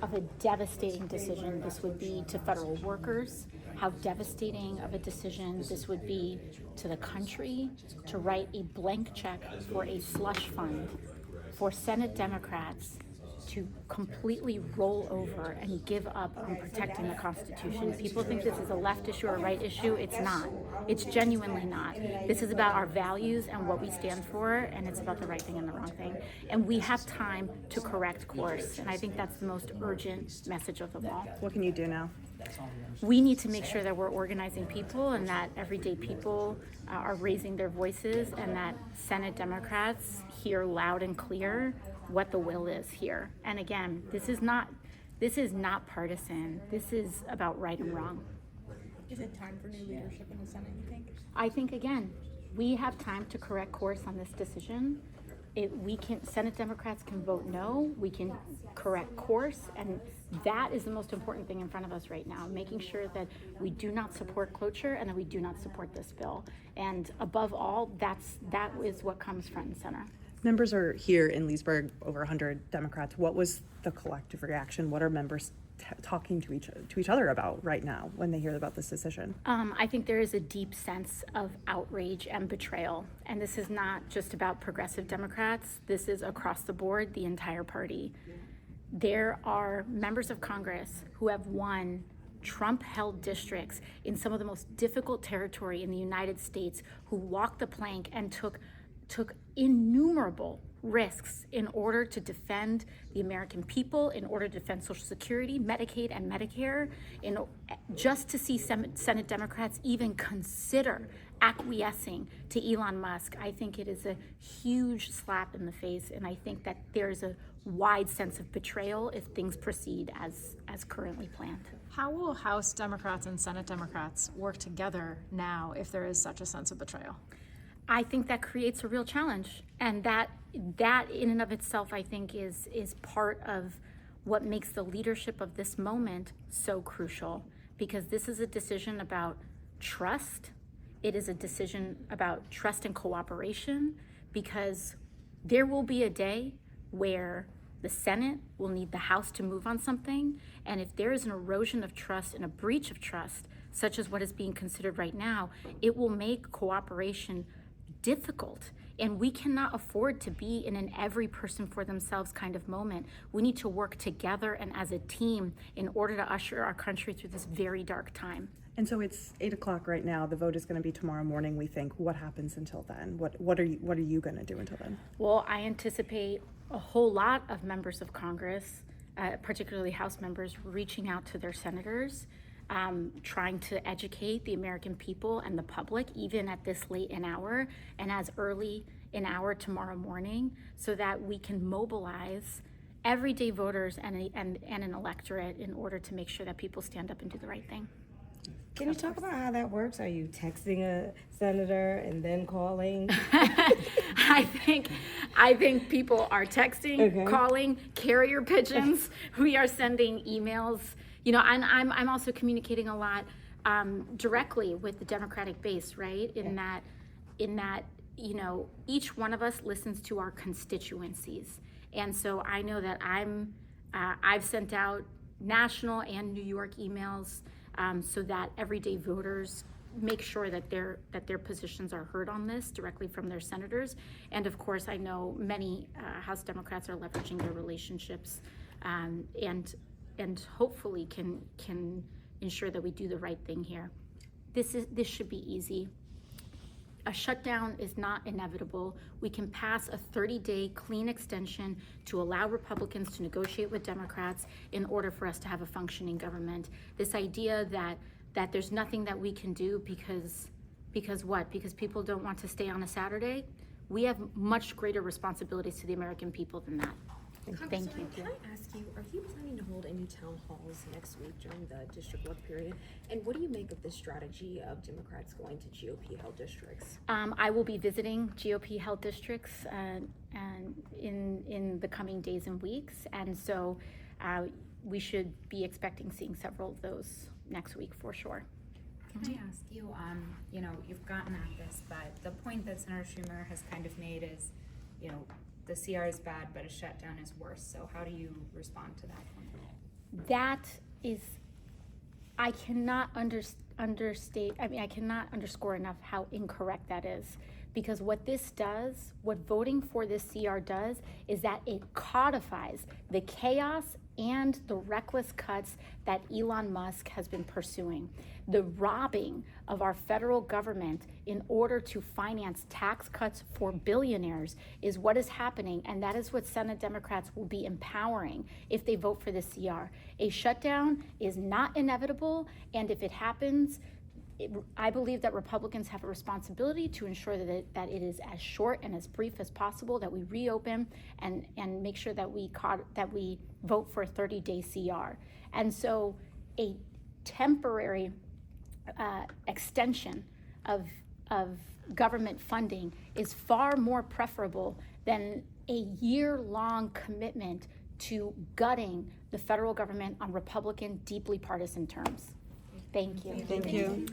of a devastating decision this would be to federal workers, how devastating of a decision this would be to the country to write a blank check for a slush fund for Senate Democrats to completely roll over and give up on protecting the Constitution. People think this is a left issue or a right issue. It's not. It's genuinely not. This is about our values and what we stand for, and it's about the right thing and the wrong thing. And we have time to correct course, and I think that's the most urgent message of them all. What can you do now? We need to make sure that we're organizing people and that everyday people are raising their voices, and that Senate Democrats hear loud and clear what the will is here. And again, this is not partisan. This is about right and wrong. Is it time for new leadership in the Senate, you think? I think, again, we have time to correct course on this decision. Senate Democrats can vote no, we can correct course, and that is the most important thing in front of us right now, making sure that we do not support cloture and that we do not support this bill. And above all, that is what comes front and center. Members are here in Leesburg, over 100 Democrats. What was the collective reaction? What are members talking to each other about right now when they hear about this decision? I think there is a deep sense of outrage and betrayal. And this is not just about progressive Democrats. This is across the board, the entire party. There are members of Congress who have won Trump-held districts in some of the most difficult territory in the United States, who walked the plank and took innumerable risks in order to defend the American people, in order to defend Social Security, Medicaid, and Medicare, just to see Senate Democrats even consider acquiescing to Elon Musk. I think it is a huge slap in the face, and I think that there's a wide sense of betrayal if things proceed as currently planned. How will House Democrats and Senate Democrats work together now if there is such a sense of betrayal? I think that creates a real challenge, and that in and of itself, I think, is part of what makes the leadership of this moment so crucial, because this is a decision about trust. It is a decision about trust and cooperation, because there will be a day where the Senate will need the House to move on something, and if there is an erosion of trust and a breach of trust, such as what is being considered right now, it will make cooperation difficult. And we cannot afford to be in an every person for themselves kind of moment. We need to work together and as a team in order to usher our country through this very dark time. And so it's 8 o'clock right now. The vote is going to be tomorrow morning, we think. What happens until then? What are you going to do until then? Well, I anticipate a whole lot of members of Congress, particularly House members, reaching out to their senators, trying to educate the American people and the public, even at this late an hour and as early an hour tomorrow morning, so that we can mobilize everyday voters and an electorate in order to make sure that people stand up and do the right thing. Can you talk about how that works? Are you texting a senator and then calling? I think people are texting, calling, carrier pigeons. We are sending emails. And I'm also communicating a lot directly with the Democratic base, right? In that, each one of us listens to our constituencies, and so I know that I've sent out national and New York emails so that everyday voters make sure that their positions are heard on this directly from their senators. And of course, I know many House Democrats are leveraging their relationships and hopefully can ensure that we do the right thing here. This should be easy. A shutdown is not inevitable. We can pass a 30-day clean extension to allow Republicans to negotiate with Democrats in order for us to have a functioning government. This idea that there's nothing that we can do because what? Because people don't want to stay on a Saturday? We have much greater responsibilities to the American people than that. Thank you. Can I ask you, are you planning to hold any town halls next week during the district work period? And what do you make of the strategy of Democrats going to GOP-held districts? I will be visiting GOP-held districts and in the coming days and weeks, and so we should be expecting seeing several of those next week for sure. Can I ask you, you've gotten at this, but the point that Senator Schumer has kind of made is, the CR is bad, but a shutdown is worse. So how do you respond to that one? That is, I cannot understate, I mean, I cannot underscore enough how incorrect that is. Because what this does, what voting for this CR does, is that it codifies the chaos and the reckless cuts that Elon Musk has been pursuing. The robbing of our federal government in order to finance tax cuts for billionaires is what is happening, and that is what Senate Democrats will be empowering if they vote for the CR. A shutdown is not inevitable, and if it happens, I believe that Republicans have a responsibility to ensure that it is as short and as brief as possible, that we reopen and make sure that we vote for a 30-day CR. And so a temporary extension of government funding is far more preferable than a year-long commitment to gutting the federal government on Republican, deeply partisan terms. Thank you. Thank you.